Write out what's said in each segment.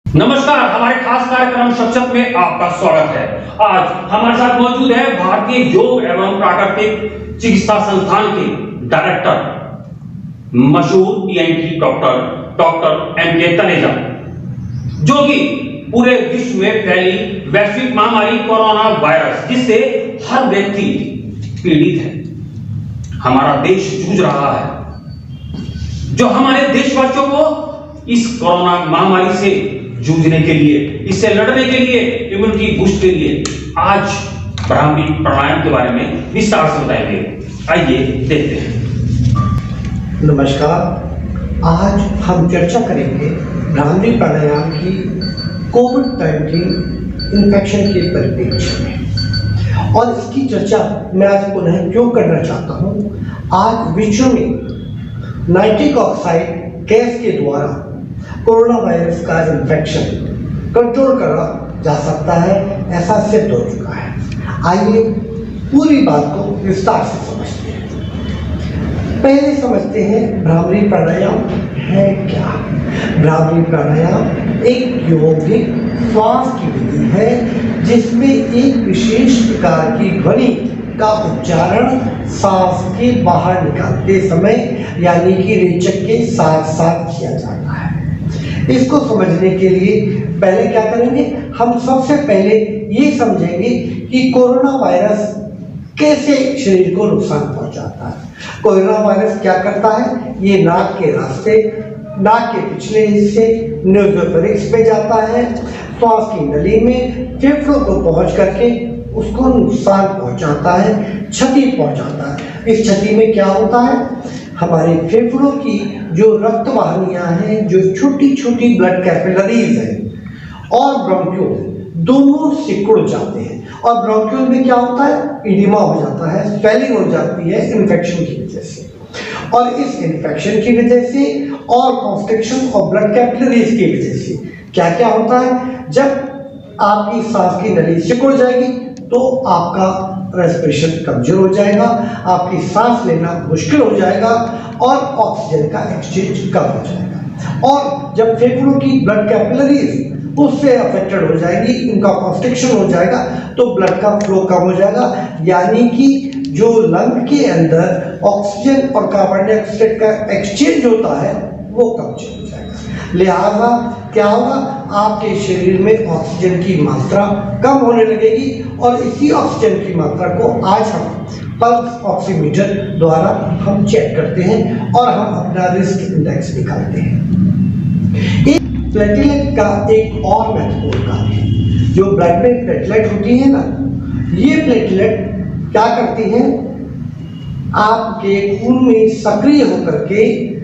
नमस्कार, हमारे खास कार्यक्रम शक्षक में आपका स्वागत है। आज हमारे साथ मौजूद है भारतीय योग एवं प्राकृतिक चिकित्सा संस्थान के डायरेक्टर मशहूर ईएनटी डॉक्टर एम.के. तनेजा, जो कि पूरे विश्व में फैली वैश्विक महामारी कोरोना वायरस जिससे हर व्यक्ति पीड़ित है, हमारा देश जूझ रहा है, जो हमारे देशवासियों को इस कोरोना महामारी से जूझने के लिए, इससे लड़ने के लिए, इम्यूनिटी बूस्ट के लिए आज ब्राह्मी प्राणायाम के बारे में विस्तार से बताएंगे। आइए देखते हैं। नमस्कार, आज हम चर्चा करेंगे ब्राह्मी प्राणायाम की कोविड-19 इन्फेक्शन के परिप्रेक्ष्य में, और इसकी चर्चा मैं आज पुनः क्यों करना चाहता हूँ। आज विश्व में नाइट्रिक ऑक्साइड गैस के द्वारा कोरोना वायरस का इन्फेक्शन कंट्रोल करा जा सकता है, ऐसा सिद्ध हो चुका है। आइए पूरी बात को विस्तार से समझते हैं। पहले समझते हैं ब्राह्मी प्राणायाम है क्या। ब्राह्मी प्राणायाम एक यौगिक श्वास की विधि है जिसमें एक विशेष प्रकार की ध्वनि का उच्चारण सांस के बाहर निकालते समय यानी कि रेचक के साथ साथ किया जाता है। इसको समझने के लिए पहले क्या करेंगे, हम सबसे पहले ये समझेंगे कि कोरोना वायरस कैसे शरीर को नुकसान पहुंचाता है। कोरोना वायरस क्या करता है, ये नाक के रास्ते, नाक के पिछले हिस्से न्यूरोफेरिक्स में जाता है, श्वास की नली में फेफड़ों को पहुंच करके उसको नुकसान पहुंचाता है, क्षति पहुंचाता है। इस क्षति में क्या होता है, हमारे फेफड़ों की जो रक्त वाहिनियां हैं, जो छोटी छोटी ब्लड कैपिलरीज हैं और ब्रोंक्यूल दोनों सिकुड़ जाते हैं, और ब्रोंक्यूल में क्या होता है, इडिमा हो जाता है, स्वेलिंग हो जाती है इन्फेक्शन की वजह से। और इस इन्फेक्शन की वजह से और कॉन्स्ट्रिक्शन ऑफ ब्लड कैपिलरीज की वजह से क्या क्या होता है, जब आपकी सांस की नली सिकुड़ जाएगी तो आपका रेस्पिरेशन कमजोर हो जाएगा, आपकी सांस लेना मुश्किल हो जाएगा और ऑक्सीजन का एक्सचेंज कम हो जाएगा। और जब फेफड़ों की ब्लड कैपिलरीज उससे अफेक्टेड हो जाएगी, उनका कॉन्स्ट्रिक्शन हो जाएगा, तो ब्लड का फ्लो कम हो जाएगा, यानी कि जो लंग के अंदर ऑक्सीजन और कार्बन डाइऑक्साइड का एक्सचेंज होता है वो कमजोर हो जाएगा। लिहाजा क्या होगा, आपके शरीर में ऑक्सीजन की मात्रा कम होने लगेगी, और इसी ऑक्सीजन की मात्रा को आज हम पल्स ऑक्सीमीटर द्वारा हम चेक करते हैं और हम अपना रिस्क इंडेक्स निकालते हैं। एक प्लेटलेट का एक और महत्वपूर्ण कार्य है, जो ब्लड में प्लेटलेट होती है ना, ये प्लेटलेट क्या करती हैं, आपके खून में सक्रिय होकर के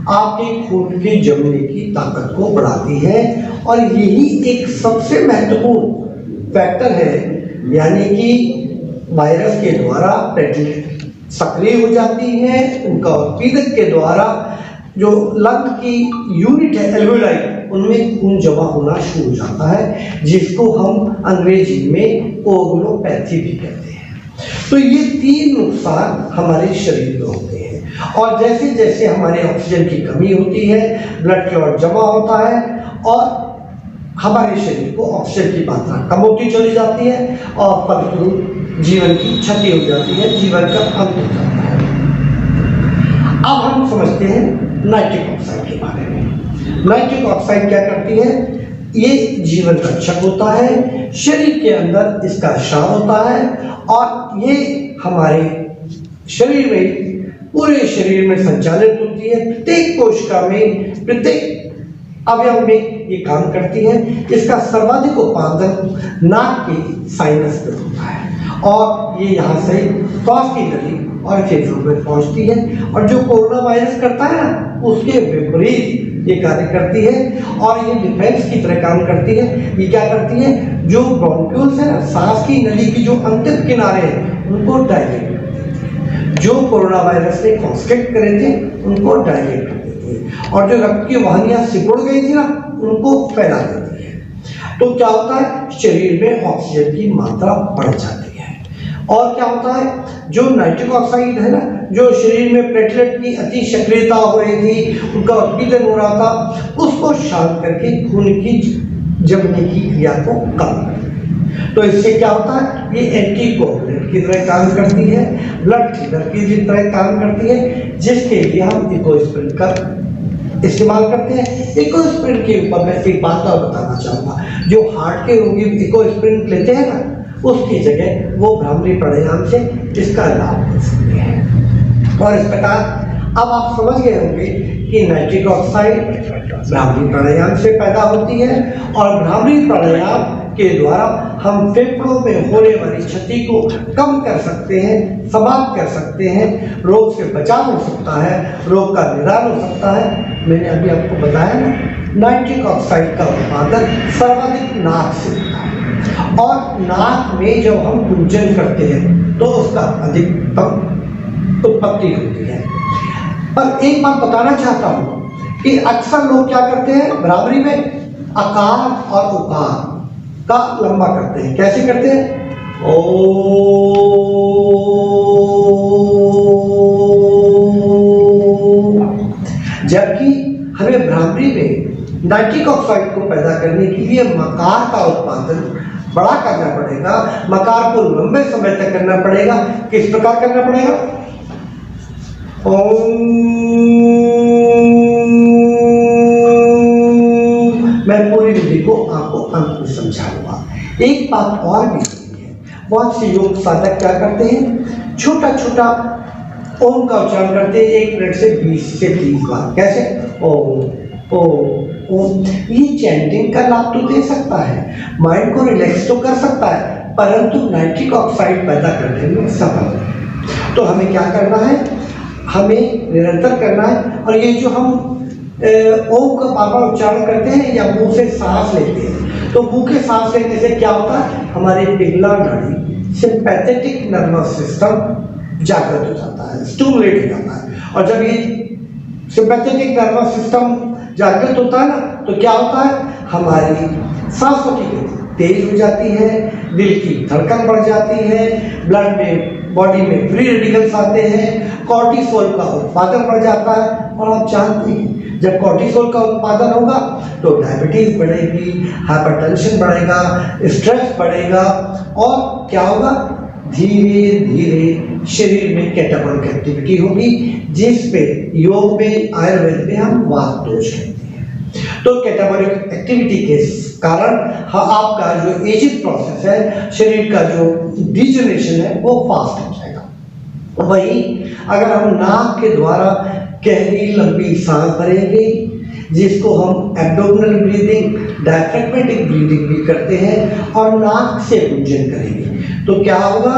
आपके खून के जमने की ताकत को बढ़ाती है, और यही एक सबसे महत्वपूर्ण फैक्टर है, यानी कि वायरस के द्वारा प्लेटलेट सक्रिय हो जाती है, उनका उत्पीड़क के द्वारा जो लंग की यूनिट है एल्वेओलाई, उनमें खून जमा होना शुरू हो जाता है, जिसको हम अंग्रेजी में कोगुलोपैथी भी कहते हैं। तो ये तीन नुकसान हमारे शरीर में होते हैं, और जैसे जैसे हमारे ऑक्सीजन की कमी होती है, ब्लड क्लॉट जमा होता है और हमारे शरीर को ऑक्सीजन की मात्रा कम होती चली जाती है, और फलस्वरूप जीवन की क्षति हो जाती है, जीवन का अंत हो जाता है। अब हम समझते हैं नाइट्रिक ऑक्साइड के बारे में। नाइट्रिक ऑक्साइड क्या करती है, ये जीवन रक्षक होता है, शरीर के अंदर इसका स्राव होता है, और ये हमारे शरीर में पूरे शरीर में संचालित होती है, प्रत्येक कोशिका में, प्रत्येक अवयव में ये काम करती है। इसका सर्वाधिक उत्पादन नाक के साइनस में होता है, और ये यहाँ से श्वास की नली और फेफड़ों में पहुंचती है, और जो कोरोना वायरस करता है ना, उसके विपरीत ये कार्य करती है, और ये डिफेंस की तरह काम करती है। ये क्या करती है, जो ब्रोंक्यूल्स है ना, सांस की नली की जो अंतिम किनारे हैं उनको डायलेट करती है, जो कोरोना वायरस ने कॉन्स्ट्रिक्ट करे थे उनको डायलेट कर देती है, और जो रक्त की वाहिनियां सिकुड़ गई थी ना, उनको फैला देती है। तो क्या होता है, शरीर में ऑक्सीजन की मात्रा बढ़ जाती है। और क्या होता है, जो नाइट्रिक ऑक्साइड है ना, जो शरीर में प्लेटलेट की अति सक्रियता हो रही थी, उनका उत्पीड़न हो रहा था, उसको शांत करके खून की जमने की क्रिया को कम करती है। तो इससे क्या होता है, ये एंटीकोगुलेंट की तरह काम करती है, ब्लड थिनर की तरह काम करती है, जिसके लिए हम इकोस्प्रिन का इस्तेमाल करते हैं। इकोस्प्रिन के ऊपर मैं एक बात और बताना चाहूँगा, जो हार्ट के रोगी इकोस्प्रिन लेते हैं ना, उसकी जगह वो भ्रामरी प्राणायाम से इसका लाभ ले सकते हैं। और इस प्रकार अब आप समझ गए होंगे कि नाइट्रिक ऑक्साइड भ्रामरी प्राणायाम से पैदा होती है, और भ्रामरी प्राणायाम के द्वारा हम फेफड़ों में होने वाली क्षति को कम कर सकते हैं, समाप्त कर सकते हैं, रोग से बचाव हो सकता है, रोग का निदान हो सकता है। मैंने अभी आपको बताया ना, नाइट्रिक ऑक्साइड का उत्पादन सर्वाधिक नाक से होता है, और नाक में जब हम गुंजन करते हैं तो उसका अधिकतम उत्पत्ति होती है। पर एक बात बताना चाहता हूँ कि अक्सर लोग क्या करते हैं, भ्रामरी में अकार और उकार का लंबा करते हैं। कैसे करते हैं, ओ, जबकि हमें भ्रामरी में नाइट्रिक ऑक्साइड को पैदा करने के लिए मकार का उत्पादन बड़ा करना पड़ेगा, मकार को लंबे समय तक करना पड़ेगा। किस प्रकार करना पड़ेगा, मैं पूरी विधि को आपको अंत में समझाऊंगा। एक बात और भी है, बहुत से योग साधक क्या करते हैं, छोटा छोटा ओम का उच्चारण करते हैं 1 मिनट से 20 से 30 बार। कैसे, ओम ओम ओम। ये चैंटिंग का लाभ तो दे सकता है, माइंड को रिलैक्स तो कर सकता है, परंतु नाइट्रिक ऑक्साइड पैदा करने में सफल है। तो हमें क्या करना है, हमें निरंतर करना है। और ये जो हम ओम का बार बार उच्चारण करते हैं या मुंह से सांस लेते हैं, तो मुंह के सांस लेने से क्या होता है, हमारे पिघला नाड़ी सिंपैथेटिक नर्वस सिस्टम जागृत हो जाता है, स्टिमुलेट हो जाता है। और जब ये सिंपैथेटिक नर्वस सिस्टम जागृत होता है ना, तो क्या होता है, हमारी सांसों की गति तेज हो जाती है, दिल की धड़कन बढ़ जाती है, ब्लड में बॉडी में फ्री रेडिकल्स आते हैं, कॉर्टिसोल का उत्पादन बढ़ जाता है। और आप जानते हैं, जब कॉर्टिसोल का उत्पादन होगा तो डायबिटीज बढ़ेगी, हाइपरटेंशन बढ़ेगा, स्ट्रेस बढ़ेगा, और क्या होगा, धीरे धीरे शरीर में कैटाबॉलिक एक्टिविटी होगी, जिस पे योग में, आयुर्वेद में हम वात दोष कहते हैं। तो कैटाबॉलिक एक्टिविटी के कारण आपका जो एजिंग प्रोसेस है, शरीर का जो डिजनरेशन है, वो फास्ट हो जाएगा। वही अगर हम नाक के द्वारा गहरी लंबी सांस भरेंगे, जिसको हम एब्डोमिनल ब्रीदिंग, डायफ्रैग्मेटिक ब्रीदिंग भी करते हैं, और नाक से गुंजन करेंगे, तो क्या होगा,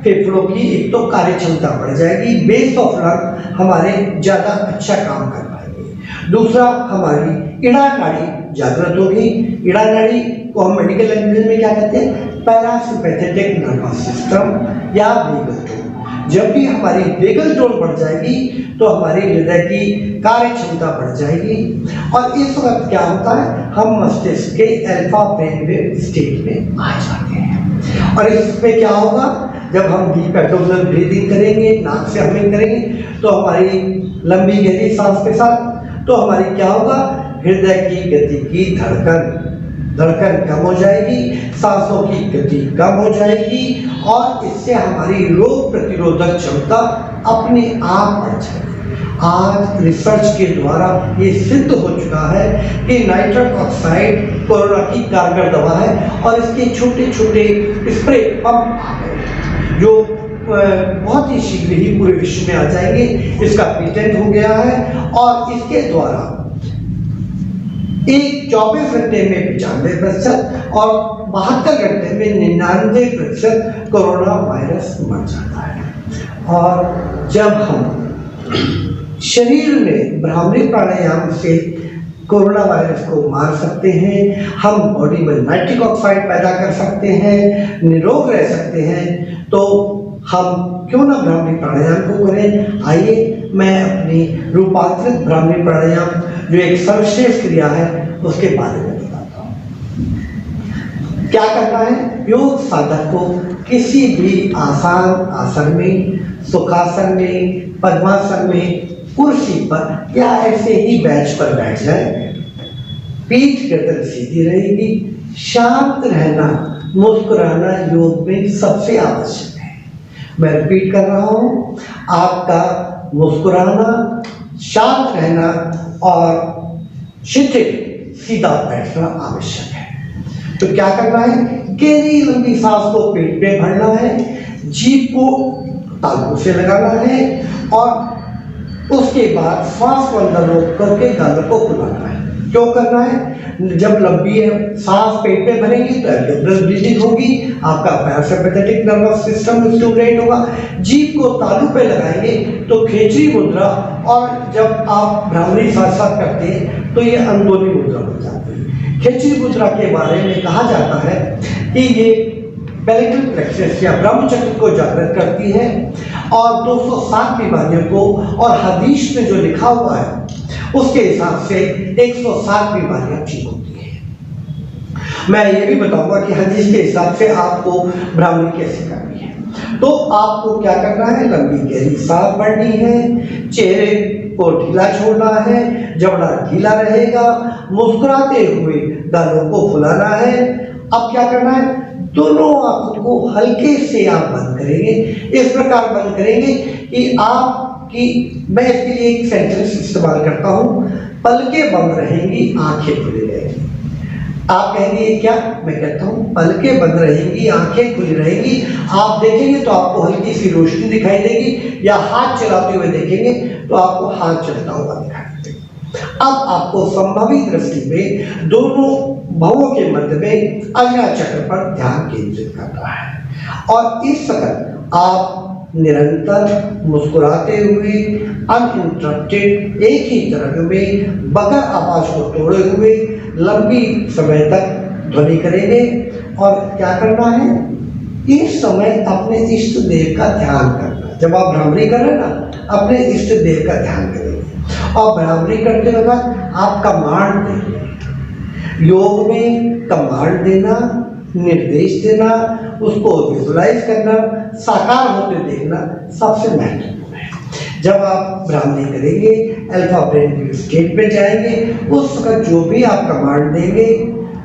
फेफड़ों की एक तो कार्य क्षमता बढ़ जाएगी, बेस ऑफ लंग हमारे ज़्यादा अच्छा काम कर पाएंगे। दूसरा, हमारी इड़ा नाड़ी जागृत होगी। इड़ा नाड़ी को हम मेडिकल लैंग्वेज में क्या कहते हैं, पैरासिम्पैथेटिक नर्वस सिस्टम या वेगल टोन। जब भी हमारी वेगल टोन बढ़ जाएगी तो हमारी हृदय की कार्य क्षमता बढ़ जाएगी, और इस वक्त क्या होता है, हम मस्तिष्क के अल्फा ब्रेनवेव स्टेट में आ जाते हैं। और इसमें क्या होगा, जब हम डीप एब्डोमिनल ब्रीदिंग करेंगे, नाक से हमिंग करेंगे, तो हमारी लंबी गहरी सांस के साथ, तो हमारी क्या होगा, हृदय की गति की धड़कन कम हो जाएगी, सांसों की गति कम हो जाएगी, और इससे हमारी रोग प्रतिरोधक क्षमता अपने आप बढ़ जाएगी। आज रिसर्च के द्वारा ये सिद्ध हो चुका है कि नाइट्रिक ऑक्साइड कोरोना की कारगर दवा है, और इसके छोटे छोटे स्प्रे पंप आ गए जो बहुत ही शीघ्र ही पूरे विश्व में आ जाएंगे। इसका पेटेंट हो गया है, और इसके द्वारा 24 घंटे में 95% और 72 घंटे में 99% कोरोना वायरस मर जाता है। और जब हम शरीर में भ्रामरी प्राणायाम से कोरोना वायरस को मार सकते हैं, हम बॉडी में नाइट्रिक ऑक्साइड पैदा कर सकते हैं, निरोग रह सकते हैं, तो हम क्यों ना भ्रामरी प्राणायाम को करें। आइए मैं अपनी रूपांतरित भ्रामरी प्राणायाम, जो एक सर्वश्रेष्ठ क्रिया है, उसके बारे में बताता हूँ। क्या करना है, योग साधक को किसी भी आसान आसन में, सुखासन में, पद्मासन में, कुर्सी पर या ऐसे ही बेंच पर बैठ जाए, पीठ गर्दन सीधी रहेगी, शांत रहना, मुस्कुराना योग में सबसे आवश्यक है। मैं रिपीट कर रहा हूं, आपका मुस्कुराना, शांत रहना और शिथिल सीधा बैठना आवश्यक है। तो क्या करना है, गहरी लंबी सांस को पेट में भरना है, जीभ को तालू से लगाना है और उसके बाद श्वास को अंदर रोक करके गालों को खुलाना है। क्यों करना है, जब लंबी सांस पेट में भरेंगी तो एब्डोमिनल ब्रीथिंग होगी, आपका पैरासिम्पैथेटिक नर्वस सिस्टम स्टिमुलेट होगा। जीभ को तालू पे लगाएंगे तो खेचरी मुद्रा, और जब आप भ्रामरी साथ साथ करते हैं तो ये अंदोनी मुद्रा हो जाती है। खेचरी मुद्रा के बारे में कहा जाता है कि ये पैलेटल प्लेक्सस या ब्रह्म चक्र को जागृत करती है और 207 बीमारियों को, और हदीस में जो लिखा हुआ है उसके हिसाब से 107 बीमारियां ठीक होती हैं। मैं ये भी बताऊंगा कि हदीस के हिसाब से आपको भ्रामरी कैसे करनी है। तो आपको क्या करना है, लंबी गहरी सांस भरनी है, चेहरे को ढीला छोड़ना है, जबड़ा ढीला रहेगा, मुस्कुराते हुए गालों को फुलाना है। अब क्या करना है, दोनों आंखों को हल्के से आप बंद करेंगे, इस प्रकार बंद करेंगे कि मैं इसके लिए एक सेंटेंस इस्तेमाल करता हूं, पलकें बंद रहेंगी, आंखें खुली रहेंगी। आप कहेंगे क्या, मैं कहता हूं पलकें बंद रहेंगी, आंखें खुली रहेंगी। आप देखेंगे तो आपको हल्की सी रोशनी दिखाई देगी, या हाथ चलाते हुए देखेंगे तो आपको हाथ चलता हुआ दिखाई देगा। अब आपको संभावित दृष्टि में दोनों भवों के मध्य में अग्नि चक्र पर ध्यान केंद्रित करना है, और इस वक्त आप निरंतर मुस्कुराते हुए अनइंटरप्टेड एक ही तरह में बगैर आवाज को तोड़े हुए लंबी समय तक ध्वनि करेंगे। और क्या करना है, इस समय अपने इष्ट देव का ध्यान करना। जब आप भ्रामरी कर रहे हैं ना, अपने इष्ट देव का ध्यान करेंगे और भ्रामरी करते वक्त आप कमांड देंगे। योग में कमांड देना, निर्देश देना, उसको विजुलाइज करना, साकार होते देखना सबसे महत्वपूर्ण है। जब आप भ्रामरी करेंगे, अल्फा ब्रेन स्टेट में जाएंगे, उस वक्त जो भी आप कमांड देंगे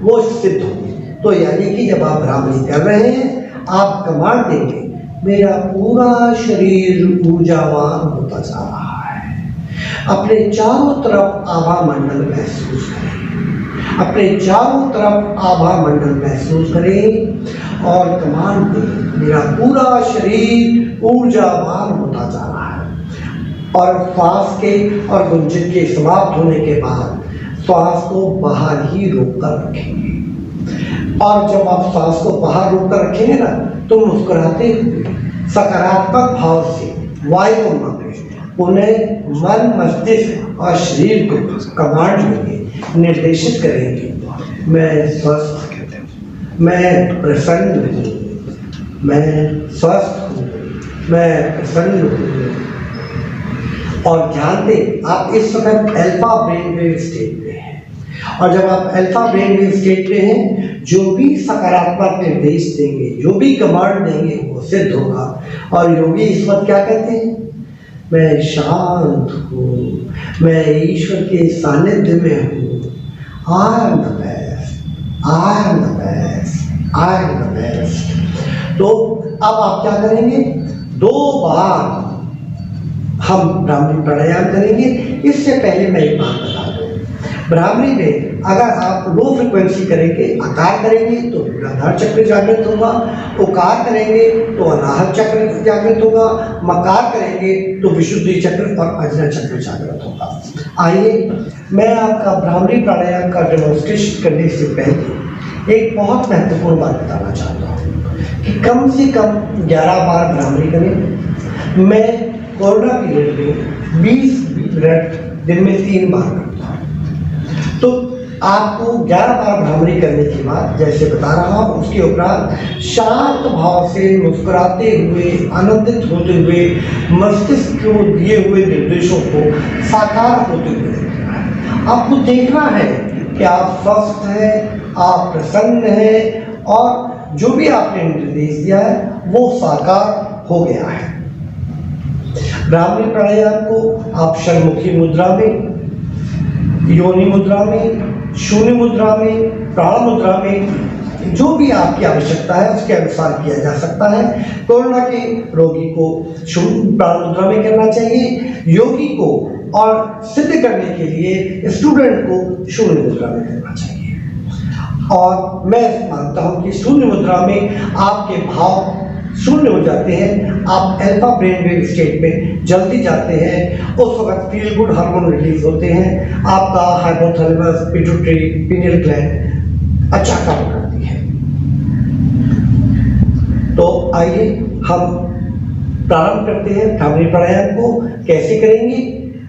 वो सिद्ध होगी। तो यानी कि जब आप भ्रामरी कर रहे हैं, आप कमांड देंगे, मेरा पूरा शरीर ऊर्जावान होता जा रहा है। अपने चारों तरफ आभा मंडल महसूस करें, अपने चारों तरफ आभा मंडल महसूस करें और कमांड दें, मेरा पूरा शरीर ऊर्जावान होता जा रहा है। और श्वास के और गुंजन के समाप्त होने के बाद श्वास को बाहर ही रोक कर रखेंगे, और जब आप श्वास को बाहर रोक कर रखेंगे ना, तो मुस्कुराते हुए सकारात्मक भाव से वायु में उन्हें मन, मस्तिष्क और शरीर को कमांड देंगे, निर्देशित करेंगे, मैं स्वस्थ हूँ, मैं प्रसन्न हूँ, मैं स्वस्थ हूँ, मैं प्रसन्न हूँ। और ध्यान दें, आप इस समय अल्फा ब्रेन वेव स्टेट में हैं, और जब आप अल्फा ब्रेन वेव स्टेट में हैं, जो भी सकारात्मक निर्देश देंगे, जो भी कमांड देंगे वो सिद्ध होगा। और योगी इस वक्त क्या कहते हैं, मैं शांत हूँ, मैं ईश्वर के सानिध्य में हूँ, I am the best, I am the best, I am the best. तो अब आप क्या करेंगे, 2 बार हम भ्रामरी प्राणायाम करेंगे। इससे पहले मैं एक बात बता दूं, भ्रामरी में अगर आप लो फ्रिक्वेंसी करेंगे, आकार करेंगे तो मूलाधार चक्र जागृत होगा, उकार करेंगे तो अनाहत चक्र जागृत होगा, मकार करेंगे तो विशुद्धि चक्र और अजनन चक्र जागृत होगा। आइए मैं आपका भ्रामरी प्राणायाम का डेमोन्स्ट्रेशन करने से पहले एक बहुत महत्वपूर्ण बात बताना चाहता हूँ कि कम से कम 11 बार भ्रामरी करें। मैं कोरोना पीरियड में 20 मिनट दिन में 3 बार करता हूँ। तो आपको 11 बार भ्रामरी करने के बाद, जैसे बता रहा हूँ, उसके उपरांत शांत भाव से मुस्कुराते हुए, आनंदित होते हुए, मस्तिष्क को दिए हुए निर्देशों को साकार होते हुए देखना है। आपको देखना है कि आप स्वस्थ हैं, आप प्रसन्न हैं, और जो भी आपने निर्देश दिया है वो साकार हो गया है। भ्रामरी प्राणायाम को आप शर्मुखी मुद्रा में, योनि मुद्रा में शून्य मुद्रा में, प्राण मुद्रा में, जो भी आपकी आवश्यकता है उसके अनुसार किया जा सकता है। कोरोना के रोगी को शून्य प्राण मुद्रा में करना चाहिए, योगी को और सिद्ध करने के लिए स्टूडेंट को शून्य मुद्रा में करना चाहिए। और मैं मानता हूं कि शून्य मुद्रा में आपके भाव शून्य हो जाते हैं, आप अल्फा ब्रेन वेव स्टेट में जल्दी जाते हैं, उस वक्त फील गुड हार्मोन रिलीज होते हैं, आपका हाइपोथैलेमस, पिट्यूटरी, पिनियल ग्लैंड अच्छा काम करती है। तो आइए हम प्रारंभ करते हैं भ्रामरी प्राणायाम को। कैसे करेंगे?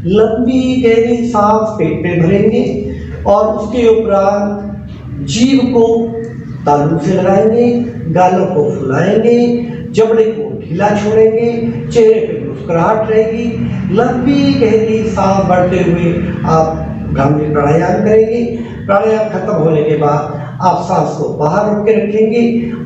लंबी गहरी सांस पेट में भरेंगे और उसके उपरांत जीभ को तालू से लगाएंगे, गालों को फुलाएंगे, जबड़े को ढीला छोड़ेंगे, चेहरे पे मुस्कुराहट रहेगी। लंबी गहरी सांस बढ़ते हुए आप भ्रामरी प्राणायाम करेंगे। प्राणायाम खत्म होने के बाद आप सांस को बाहर रोक के रखेंगे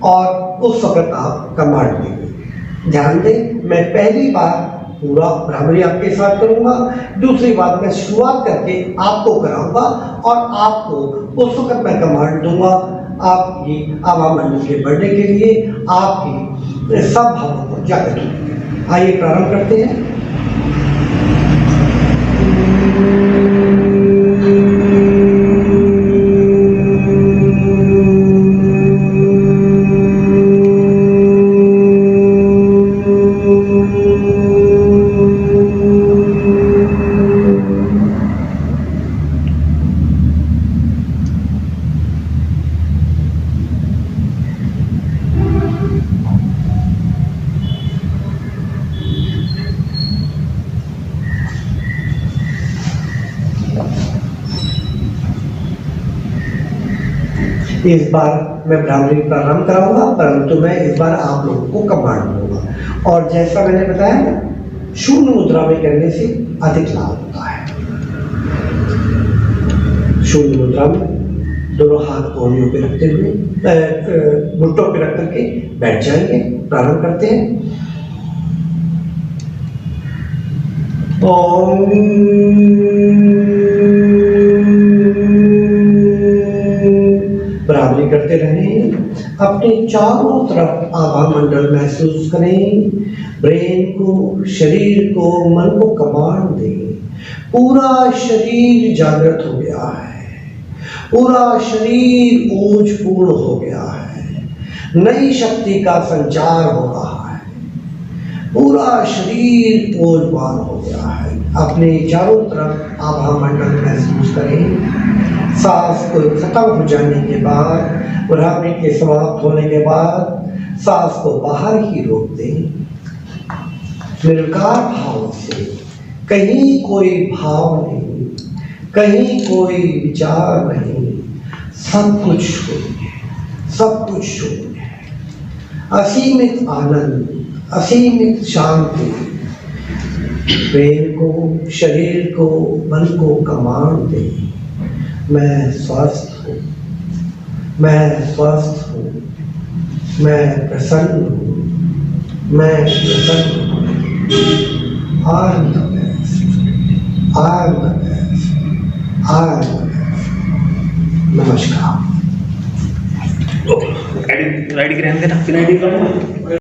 और उस वक्त आप कमांड देंगे। ध्यान दें, मैं पहली बार पूरा भ्रामरी आपके साथ करूंगा, दूसरी बार मैं शुरुआत करके आपको कराऊंगा और आपको उस वक्त मैं कमांड दूंगा आपकी आभा मंडल के बर्थडे के लिए आपकी सब भावों को जागृत करेंगे। आइए प्रारंभ करते हैं। इस बार मैं भ्रामरी प्रारंभ कराऊंगा, परंतु मैं इस बार आप लोगों को कमांड दूंगा और जैसा मैंने बताया ना, शून्य मुद्रा में करने से अधिक लाभ होता है। शून्य मुद्रा में दोनों हाथ कोहनियों पे रखते हुए घुटनों पे रख करके बैठ जाएंगे। प्रारंभ करते हैं। भ्रामरी करते रहें, अपने चारों तरफ आभा मंडल महसूस करें, ब्रेन को, शरीर को, मन को कमांड दें। पूरा शरीर जागृत हो गया है, पूरा शरीर ऊर्जपूर्ण हो गया है, नई शक्ति का संचार हो रहा है, पूरा शरीर ऊर्जवान हो गया है। अपने चारों तरफ आभा मंडल महसूस करें। सांस को खत्म हो जाने के बाद, भ्रामरी के समाप्त होने के बाद सांस को बाहर ही रोक दें। निर्विकार भाव से, कहीं कोई भाव नहीं, कहीं कोई विचार नहीं, सब कुछ शून्य है, सब कुछ शून्य है। असीमित आनंद, असीमित शांति। ब्रेन को, शरीर को, मन को कमांड दें। मैं स्वस्थ हूँ, मैं स्वस्थ हूँ, मैं प्रसन्न हूँ, मैं प्रसन्न हूँ। I am the best, I am the best, I am the best। नमस्कार। राइडिंग रहने देना, फिर राइडिंग करना।